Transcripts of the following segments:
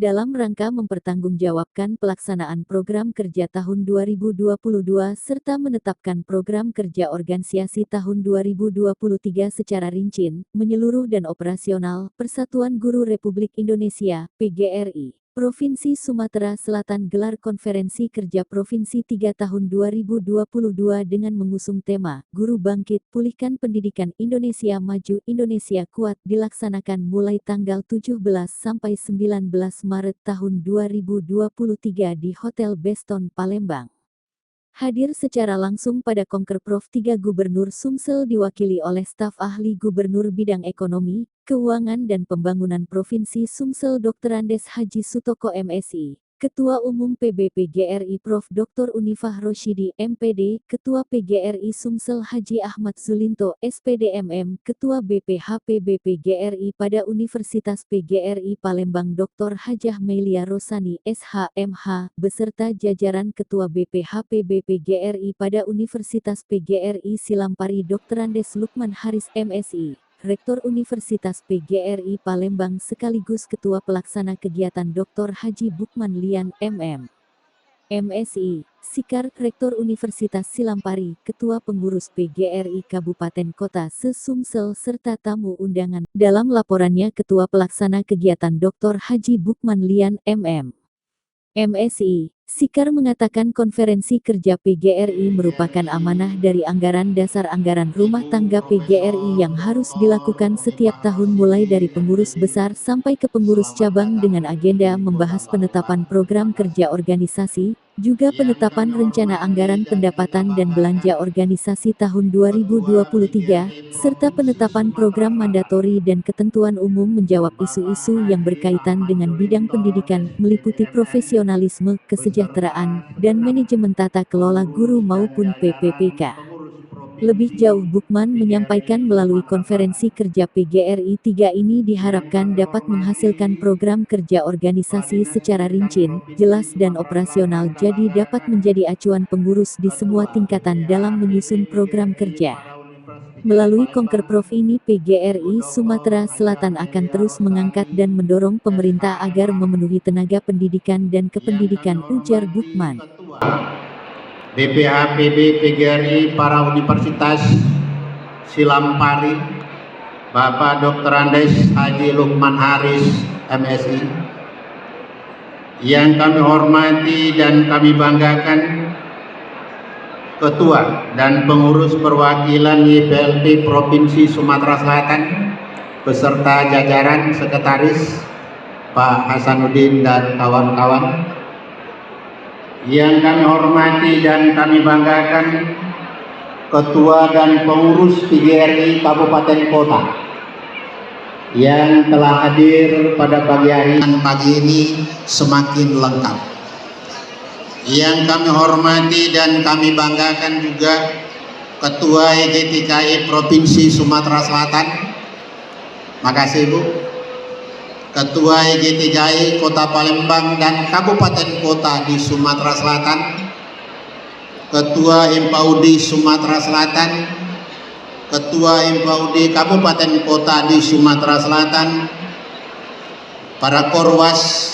dalam rangka mempertanggungjawabkan pelaksanaan program kerja tahun 2022 serta menetapkan program kerja organisasi tahun 2023 secara rinci, menyeluruh dan operasional, Persatuan Guru Republik Indonesia, PGRI. Provinsi Sumatera Selatan gelar Konferensi Kerja Provinsi 3 tahun 2022 dengan mengusung tema Guru Bangkit Pulihkan Pendidikan Indonesia Maju Indonesia Kuat dilaksanakan mulai tanggal 17 sampai 19 Maret tahun 2023 di Hotel Beston Palembang. Hadir secara langsung pada Konkerprov 3 Gubernur Sumsel diwakili oleh staf ahli Gubernur Bidang Ekonomi, Keuangan dan Pembangunan Provinsi Sumsel Dr. Andes Haji Sutoko MSI, Ketua Umum PBPGRI Prof. Dr. Unifah Rosyidi MPD, Ketua PGRI Sumsel Haji Ahmad Zulinto SPDMM, Ketua BPHP BPGRI pada Universitas PGRI Palembang Dr. Hajah Melia Rosani SHMH, beserta jajaran Ketua BPHP BPGRI pada Universitas PGRI Silampari Dr. Andes Lukman Haris MSI. Rektor Universitas PGRI Palembang sekaligus Ketua Pelaksana Kegiatan Dr. Haji Bukman Lian, MM. MSI, Sikar, Rektor Universitas Silampari, Ketua Pengurus PGRI Kabupaten Kota se-Sumsel serta tamu undangan. Dalam laporannya Ketua Pelaksana Kegiatan Dr. Haji Bukman Lian, MM. MSI, Sikar mengatakan konferensi kerja PGRI merupakan amanah dari anggaran dasar anggaran rumah tangga PGRI yang harus dilakukan setiap tahun mulai dari pengurus besar sampai ke pengurus cabang dengan agenda membahas penetapan program kerja organisasi, juga penetapan rencana anggaran pendapatan dan belanja organisasi tahun 2023, serta penetapan program mandatori dan ketentuan umum menjawab isu-isu yang berkaitan dengan bidang pendidikan, meliputi profesionalisme, kesejahteraan, dan manajemen tata kelola guru maupun PPPK. Lebih jauh Bukman menyampaikan melalui konferensi kerja PGRI 3 ini diharapkan dapat menghasilkan program kerja organisasi secara rinci, jelas dan operasional jadi dapat menjadi acuan pengurus di semua tingkatan dalam menyusun program kerja. Melalui Konkerprov ini PGRI Sumatera Selatan akan terus mengangkat dan mendorong pemerintah agar memenuhi tenaga pendidikan dan kependidikan, ujar Bukman. BPHPB PGRI para Universitas Silampari, Bapak Dr. Andes Haji Lukman Haris MSI, yang kami hormati dan kami banggakan Ketua dan Pengurus Perwakilan YPLP Provinsi Sumatera Selatan beserta jajaran Sekretaris Pak Hasanuddin dan kawan-kawan, yang kami hormati dan kami banggakan Ketua dan Pengurus PGRI Kabupaten Kota yang telah hadir pada pagi hari ini semakin lengkap. Yang kami hormati dan kami banggakan juga Ketua EGTKI Provinsi Sumatera Selatan, makasih Bu. Ketua EGTKI Kota Palembang dan Kabupaten Kota di Sumatera Selatan, Ketua Himpaudi Sumatera Selatan, Ketua Himpaudi Kabupaten Kota di Sumatera Selatan, para Korwas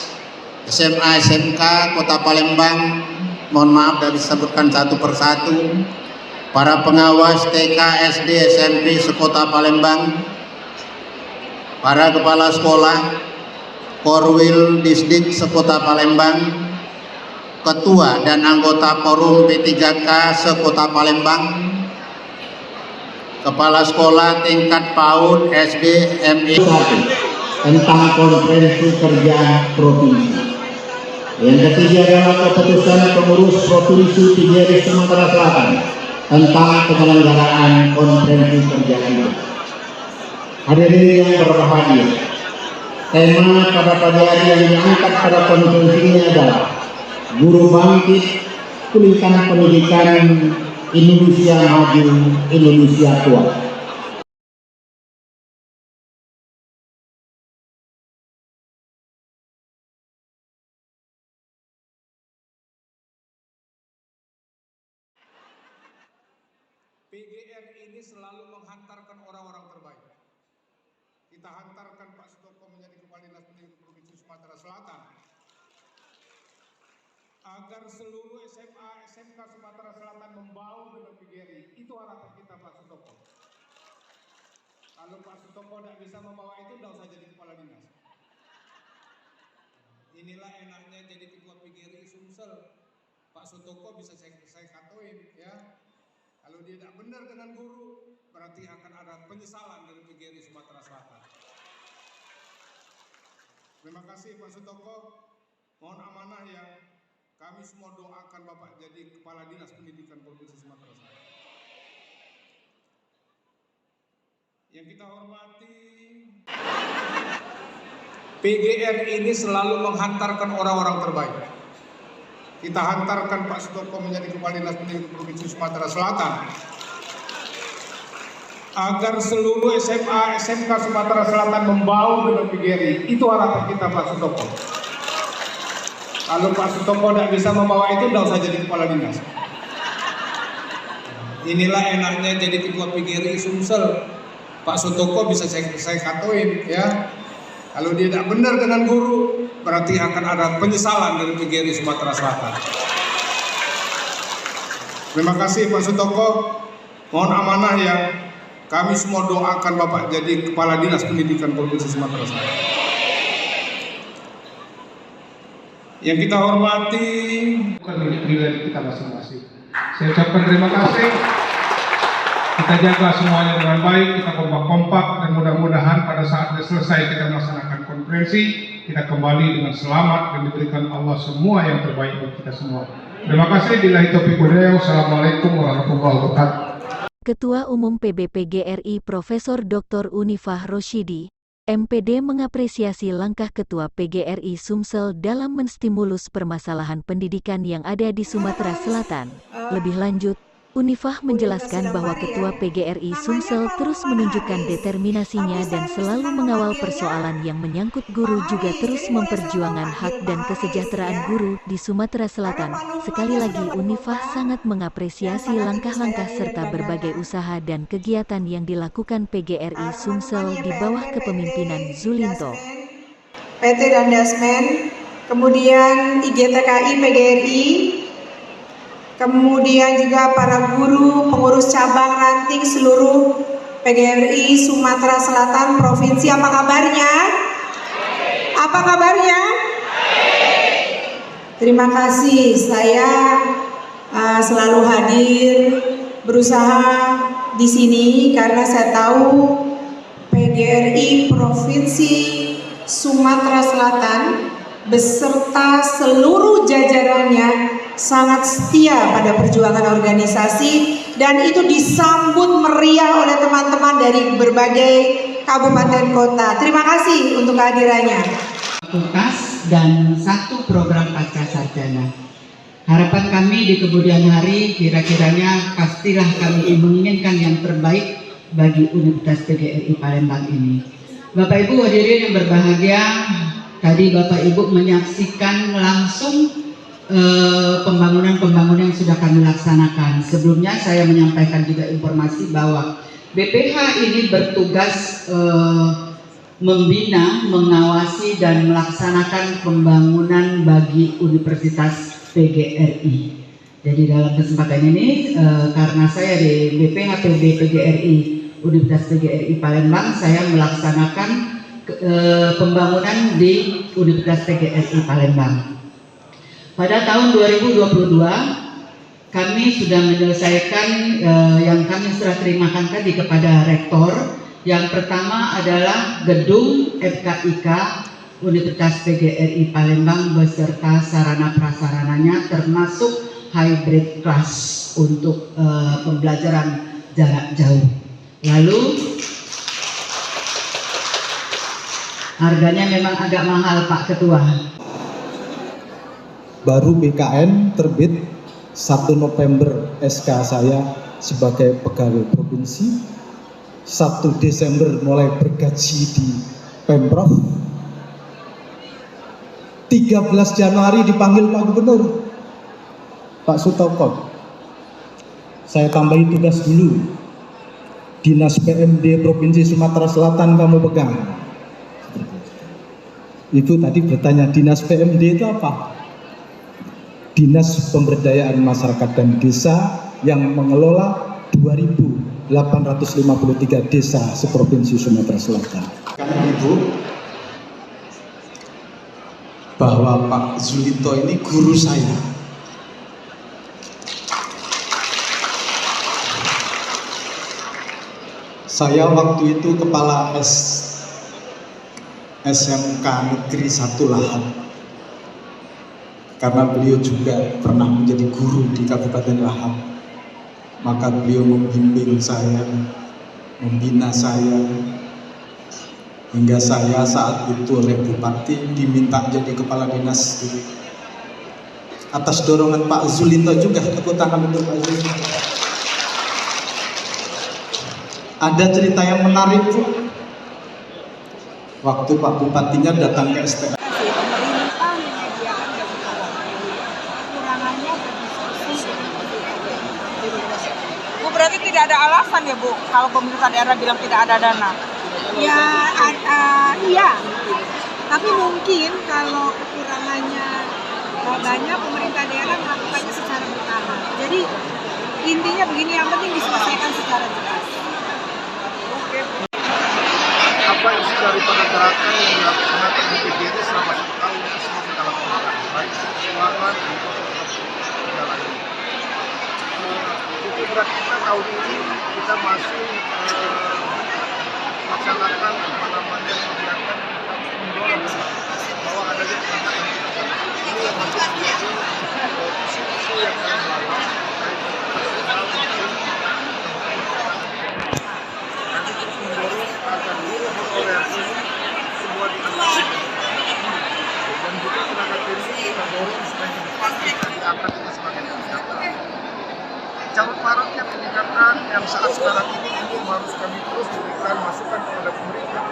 SMA SMK Kota Palembang, mohon maaf tidak disebutkan satu persatu, para pengawas TK SD SMP sekota Palembang, para kepala sekolah Korwil Disdik sekota Palembang, Ketua dan anggota Forum P3K sekota Palembang, Kepala Sekolah Tingkat PAUD SD MI tentang konferensi kerja provinsi. Yang ketiga adalah keputusan pengurus provinsi PGRI Sumatera Selatan tentang penyelenggaraan konferensi kerja ini. Hadirin yang berbahagia, tema pada pagi hari yang diangkat pada konferensi ini adalah Guru Bangkit Pulihkan Pendidikan Indonesia Maju Indonesia Kuat. PGRI ini selalu menghantarkan orang-orang terbaik. Kita hantarkan Pak Sutoko menjadi Kepala Dinas Pendidikan Provinsi Sumatera Selatan. agar seluruh SMA, SMK Sumatera Selatan membaur dengan PGRI. Itu harapan kita Pak Sutoko. Kalau Pak Sutoko tidak bisa membawa itu, tidak usah jadi kepala dinas. Inilah enaknya jadi ketua PGRI Sumsel. Pak Sutoko bisa saya katoin ya. Kalau dia tidak benar dengan guru, berarti akan ada penyesalan dari PGRI Sumatera Selatan. Terima kasih Pak Sutoko. Mohon amanah ya. Kami semua doakan Bapak jadi Kepala Dinas Pendidikan Provinsi Sumatera Selatan. Yang kita hormati, PGRI ini selalu menghantarkan orang-orang terbaik. Kita hantarkan Pak Sutoko menjadi Kepala Dinas Pendidikan Provinsi Sumatera Selatan, agar seluruh SMA, SMK Sumatera Selatan membaur dengan PGRI. Itu harapan kita Pak Sutoko. Kalau Pak Sutoko tidak bisa membawa itu, tidak usah jadi kepala dinas. Inilah enaknya jadi ketua PGRI Sumsel. Pak Sutoko bisa saya katoin ya. Kalau dia tidak benar dengan guru, berarti akan ada penyesalan dari PGRI Sumatera Selatan. Terima kasih Pak Sutoko. Mohon amanah ya. Kami semua doakan Bapak jadi Kepala Dinas Pendidikan Provinsi Sumatera Selatan. Yang kita hormati, bukan milik pribadi kita masing-masing. Saya ucapkan terima kasih. Kita jaga semuanya dengan baik, kita kompak-kompak, dan mudah-mudahan pada saat selesai kita melaksanakan konferensi, kita kembali dengan selamat dan diberikan Allah semua yang terbaik untuk kita semua. Terima kasih. Billahi taufiq wal hidayah. Wassalamualaikum warahmatullahi wabarakatuh. Ketua Umum PBPGRI Profesor Dr. Unifah Rosyidi, MPD mengapresiasi langkah Ketua PGRI Sumsel dalam menstimulus permasalahan pendidikan yang ada di Sumatera Selatan. Lebih lanjut, Unifah menjelaskan bahwa Ketua PGRI Sumsel terus menunjukkan determinasinya dan selalu mengawal persoalan yang menyangkut guru, juga terus memperjuangkan hak dan kesejahteraan guru di Sumatera Selatan. Sekali lagi, Unifah sangat mengapresiasi langkah-langkah serta berbagai usaha dan kegiatan yang dilakukan PGRI Sumsel di bawah kepemimpinan Zulinto. PT dan Dasmen, kemudian IGTKI PGRI, kemudian juga para guru, pengurus cabang, ranting seluruh PGRI Sumatera Selatan Provinsi. Apa kabarnya? Apa kabarnya? Terima kasih. Saya selalu hadir, berusaha di sini karena saya tahu PGRI Provinsi Sumatera Selatan beserta seluruh jajarannya sangat setia pada perjuangan organisasi, dan itu disambut meriah oleh teman-teman dari berbagai kabupaten kota. Terima kasih untuk kehadirannya. Fakultas dan 1 program pasca sarjana. Harapan kami di kemudian hari kira-kiranya pastilah kami menginginkan yang terbaik bagi Universitas PGRI Palembang ini. Bapak Ibu hadirin yang berbahagia, tadi Bapak Ibu menyaksikan langsung pembangunan-pembangunan yang sudah kami laksanakan. Sebelumnya saya menyampaikan juga informasi bahwa BPH ini bertugas membina, mengawasi dan melaksanakan pembangunan bagi Universitas PGRI. Jadi dalam kesempatan ini karena saya di BPH PGRI Universitas PGRI Palembang, saya melaksanakan pembangunan di Universitas PGRI Palembang. Pada tahun 2022 kami sudah menyelesaikan yang kami serah terimakan tadi kepada rektor. Yang pertama adalah gedung FKIK Universitas PGRI Palembang beserta sarana prasarananya, termasuk hybrid class untuk pembelajaran jarak jauh. Lalu harganya memang agak mahal Pak Ketua. Baru BKN terbit 1 November SK saya sebagai pegawai provinsi, 1 Desember mulai bergaji di Pemprov, 13 Januari dipanggil Pak Gubernur, Pak Sutoko, saya tambahi tugas dulu, Dinas PMD Provinsi Sumatera Selatan kamu pegang. Ibu tadi bertanya Dinas PMD itu apa? Dinas Pemberdayaan Masyarakat dan Desa yang mengelola 2.853 desa seprovinsi Sumatera Selatan. Karena Ibu, bahwa Pak Zulito ini guru saya. Saya waktu itu kepala SMK Negeri 1 Lahat. Karena beliau juga pernah menjadi guru di Kabupaten Lahat. Maka beliau membimbing saya, membina saya, hingga saya saat itu oleh Bupati diminta jadi kepala dinas. Atas dorongan Pak Zulito juga, tepuk tangan untuk Pak Zulito. Ada cerita yang menarik, Bu. Waktu Pak Bupatinya datang ke STM. Pemerintah menyediakan bagi para pemilih, kekurangannya Bu, berarti tidak ada alasan ya Bu kalau pemerintah daerah bilang tidak ada dana? Ya, iya. Tapi mungkin kalau kekurangannya banyak, pemerintah daerah melakukannya secara bertahap. Jadi intinya begini, yang penting diselesaikan secara jelas. Apa isi daripada gerakan yang dilaksanakan di PGRI selama 1 tahun itu semua kita lakukan, baik keuangan untuk segala ini. Itu berat kita tahun ini kita masih melaksanakan kegiatan mendorong bahwa adanya penanganan ini yang masih menjadi isu-isu yang paling malam agar guru honorer ini semua diangkat dan juga tenaga pensiun kita dorong supaya ke depan bisa diangkat juga sebagai penjaga. Calon maraknya pendidikan yang saat sekarang ini harus kami terus berikan masukan kepada pemerintah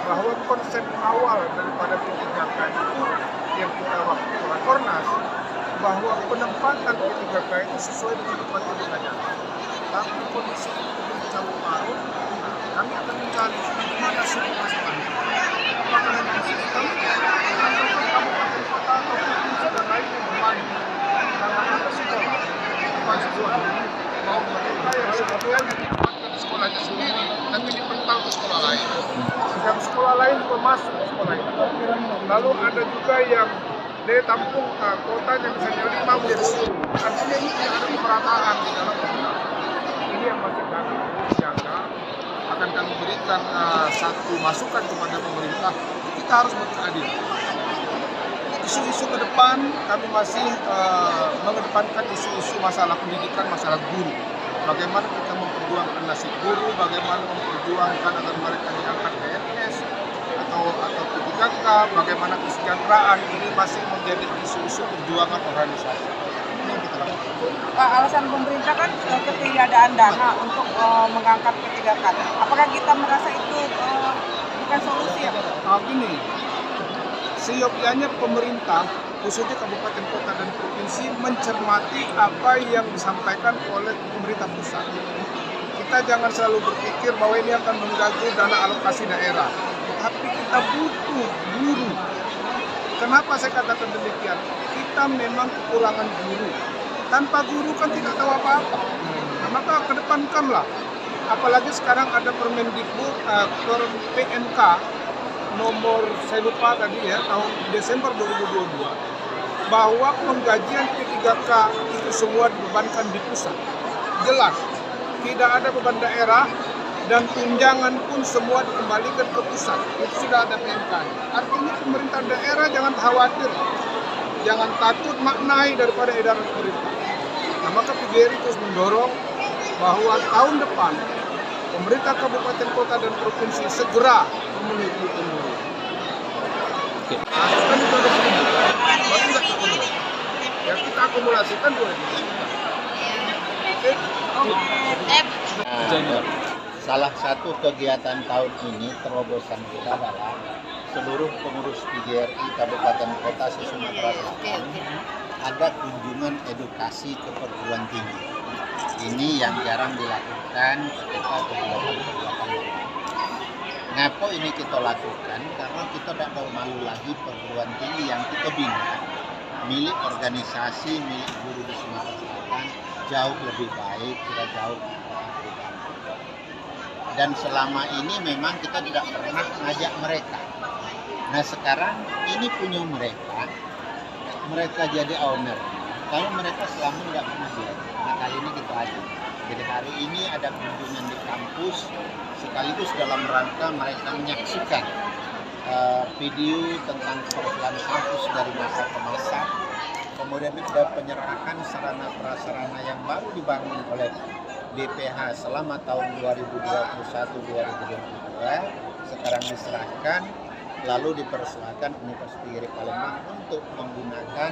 bahwa konsep awal daripada pendidikan itu yang kita waktu Rakornas bahwa penempatan P3K itu sesuai dengan tempat pendidikannya. Tapi kondisi itu campur baru. Kami akan mencari di mana sumber masalahnya. Apakah dengan sistem atau kabupaten kota atau provinsi dan lainnya bermain karena ada sekolah mahasiswa mau mereka yang sebagian ditempatkan di sekolahnya sendiri tapi dipental ke sekolah lain. Yang sekolah lain juga masuk ke sekolah itu. Lalu ada juga yang daya tampung kotanya misalnya 5 menjadi 10. Artinya ini tidak ada pemerataan di dalam sekolah. Ini yang masih kami jaga. Akan kami berikan satu masukan kepada pemerintah, kita harus beradil. Isu-isu ke depan kami masih mengedepankan isu-isu masalah pendidikan, masalah guru. Bagaimana kita memperjuangkan nasib guru, bagaimana memperjuangkan agar mereka diangkat PNS atau P3K, bagaimana kesejahteraan ini masih menjadi isu-isu perjuangan organisasi. Ini yang kita lakukan. Pak, alasan pemerintah kan ketiadaan dana untuk mengangkat P3K. Apakah kita merasa itu bukan solusi ya Pak? Gini, seyogyanya pemerintah, khususnya kabupaten, kota, dan provinsi mencermati apa yang disampaikan oleh pemerintah pusat. Kita jangan selalu berpikir bahwa ini akan mengganggu dana alokasi daerah, tapi kita butuh guru. Kenapa saya katakan demikian? Kita memang kekurangan guru. Tanpa guru kan tidak tahu apa-apa. Nah, maka kedepankanlah. Apalagi sekarang ada Permendikbud, PMK nomor saya lupa tadi ya, tahun Desember 2022, bahwa penggajian P3K itu semua dibebankan di pusat. Jelas, tidak ada beban daerah dan tunjangan pun semua dikembalikan ke pusat. Itu sudah ada PMK. Artinya pemerintah daerah jangan khawatir, jangan takut maknai daripada edaran pemerintah. Nah, maka PGRI terus mendorong bahwa tahun depan pemerintah kabupaten, kota, dan provinsi segera memenuhi kebutuhan. Kan itu ada seribu, baru nggak terpenuhi. Yang kita akumulasikan 2.000. Salah satu kegiatan tahun ini terobosan kita adalah seluruh pengurus PGRI Kabupaten Kota se-Sumatera Selatan ada kunjungan edukasi ke perguruan tinggi. Ini yang jarang dilakukan ketika kegiatan-kegiatan lain. Ngapa ini kita lakukan? Karena kita tidak mau malu lagi perguruan tinggi yang kita bina milik organisasi, milik guru di Sumatera Selatan jauh lebih baik, kira jauh lebih baik. Dan selama ini memang kita tidak pernah ngajak mereka. Nah sekarang ini punya mereka jadi owner. Kalau mereka selama tidak pernah lihat, nah kali ini kita ada. Jadi hari ini ada kunjungan di kampus, sekaligus dalam rangka mereka menyaksikan video tentang keberhasilan kampus dari masa ke masa. Kemudian ada penyerahan sarana prasarana yang baru dibangun oleh BPH selama tahun 2021-2022 sekarang diserahkan, lalu dipersilakan Universitas PGRI Palembang untuk menggunakan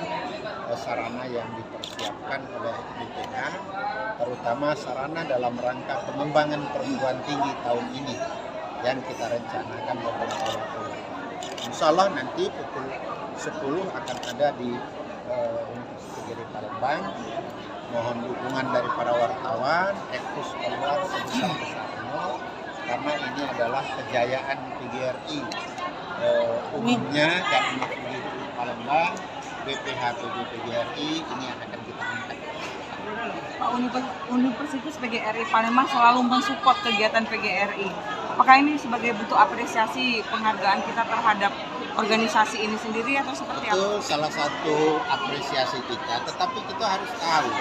sarana yang dipersiapkan oleh BPH, terutama sarana dalam rangka pengembangan perguruan tinggi tahun ini yang kita rencanakan beberapa waktu lalu. Insya Allah nanti pukul 10 akan ada di Universitas PGRI Palembang. Mohon dukungan dari para wartawan, ekspos keluar sebesar-besarnya, karena ini adalah kejayaan PGRI umumnya dan Universitas PGRI Palembang, BPH PGRI ini yang akan kita angkat. Pak, Universitas PGRI Palembang selalu mensupport kegiatan PGRI. Apakah ini sebagai bentuk apresiasi penghargaan kita terhadap organisasi ini sendiri atau seperti apa? Betul, salah satu apresiasi kita, tetapi kita harus tahu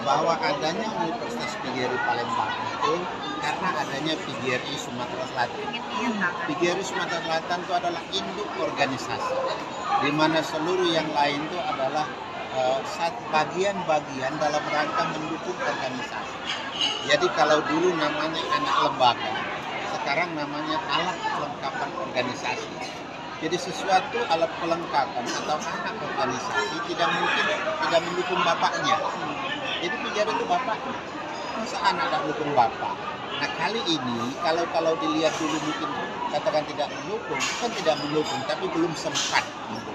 bahwa adanya Universitas PGRI Palembang itu karena adanya PGRI Sumatera Selatan. PGRI Sumatera Selatan itu adalah induk organisasi, di mana seluruh yang lain itu adalah bagian-bagian dalam rangka mendukung organisasi. Jadi kalau dulu namanya anak lembaga, sekarang namanya alat kelengkapan organisasi. Jadi sesuatu alat kelengkapan atau anak organisasi tidak mungkin tidak mendukung bapaknya. Jadi PGRI itu bapaknya. Masa anak tidak mendukung bapak? Nah kali ini kalau dilihat dulu mungkin katakan tidak mendukung, kan tidak mendukung, tapi belum sempat mendukung.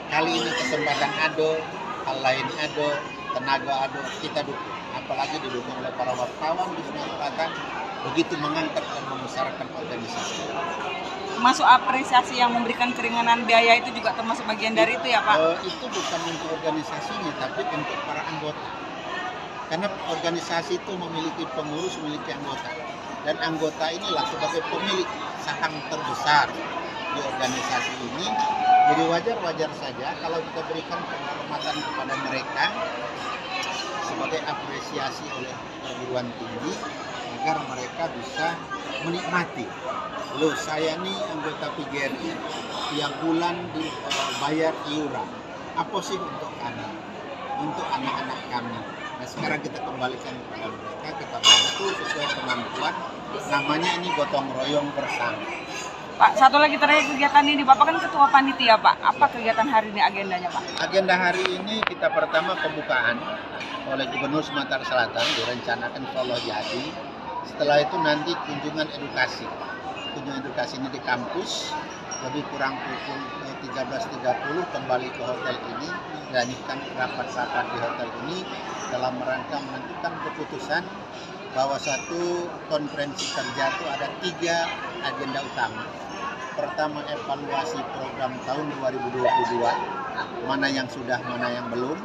Kali ini kesempatan ada, hal lain ada, tenaga ada, kita dukung. Apalagi didukung oleh para wartawan di Sumatera Selatan, begitu mengangkat dan membesarkan organisasi. Masuk apresiasi yang memberikan keringanan biaya itu juga termasuk bagian dari itu ya Pak? Itu bukan untuk organisasinya, tapi untuk para anggota. Karena organisasi itu memiliki pengurus, memiliki anggota. Dan anggota inilah sebagai pemilik saham terbesar di organisasi ini. Jadi wajar-wajar saja kalau kita berikan penghormatan kepada mereka sebagai apresiasi oleh perguruan tinggi agar mereka bisa menikmati. Loh, saya nih anggota PGRI tiap bulan dibayar iuran. Apa sih untuk kami? Untuk anak-anak kami. Nah sekarang kita kembalikan kepada mereka, kita bantu sesuai kemampuan. Namanya ini gotong royong bersama. Pak, satu lagi terakhir kegiatan ini, Bapak kan ketua panitia Pak. Apa kegiatan hari ini agendanya Pak? Agenda hari ini kita pertama pembukaan oleh Gubernur Sumatera Selatan, direncanakan insya Allah jadi. Setelah itu nanti kunjungan edukasi. Kunjungan edukasi ini di kampus, lebih kurang pukul 13.30 kembali ke hotel ini, melanjutkan rapat-rapat di hotel ini dalam rangka menentukan keputusan bahwa satu konferensi kerja itu ada 3 agenda utama. Pertama, evaluasi program tahun 2022, mana yang sudah, mana yang belum.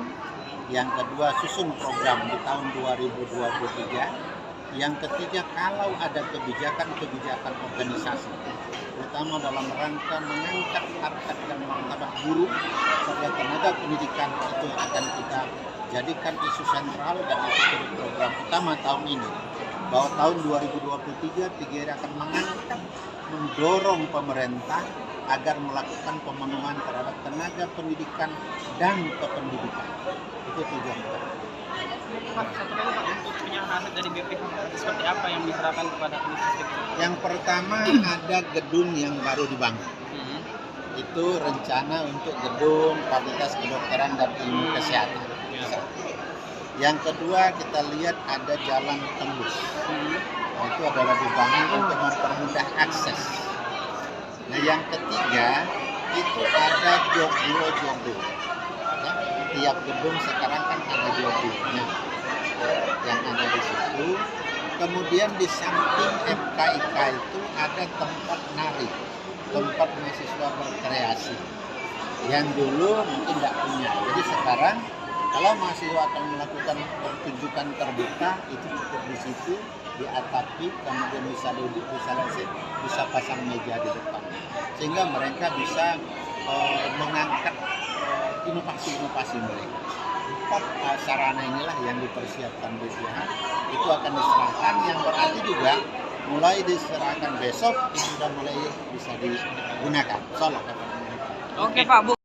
Yang kedua, susun program di tahun 2023. Yang ketiga, kalau ada kebijakan-kebijakan organisasi, terutama dalam rangka mengangkat harkat dan martabat guru serta tenaga pendidikan, itu akan kita jadikan isu sentral dan itu jadi program utama tahun ini. Bahwa tahun 2023 PGRI akan mengangkat, mendorong pemerintah agar melakukan pemenuhan terhadap tenaga pendidikan dan kependidikan. Itu tujuan kita. Pak, satu lagi Pak, untuk penyerahan aset dari BPH seperti apa yang diserahkan kepada Universitas? Yang pertama ada gedung yang baru dibangun. Itu rencana untuk gedung Fakultas Kedokteran dan Ilmu Kesehatan. Yang kedua kita lihat ada jalan tembus. Nah, itu adalah dibangun untuk mempermudah akses. Nah yang ketiga itu ada joglo. Ya, tiap gedung sekarang kan ada joglonya yang ada di situ. Kemudian di samping FKIK itu ada tempat nari, tempat mahasiswa berkreasi. yang dulu mungkin tidak punya. Jadi sekarang kalau mahasiswa akan melakukan pertunjukan terbuka, itu cukup di situ, diatapi, kemudian bisa duduk, bisa leset, bisa pasang meja di depan, sehingga mereka bisa mengangkat inovasi-inovasi mereka. 4 sarana inilah yang dipersiapkan BPH, itu akan diserahkan, yang berarti juga mulai diserahkan besok ini sudah mulai bisa digunakan. Soalnya Oke Pak Bu.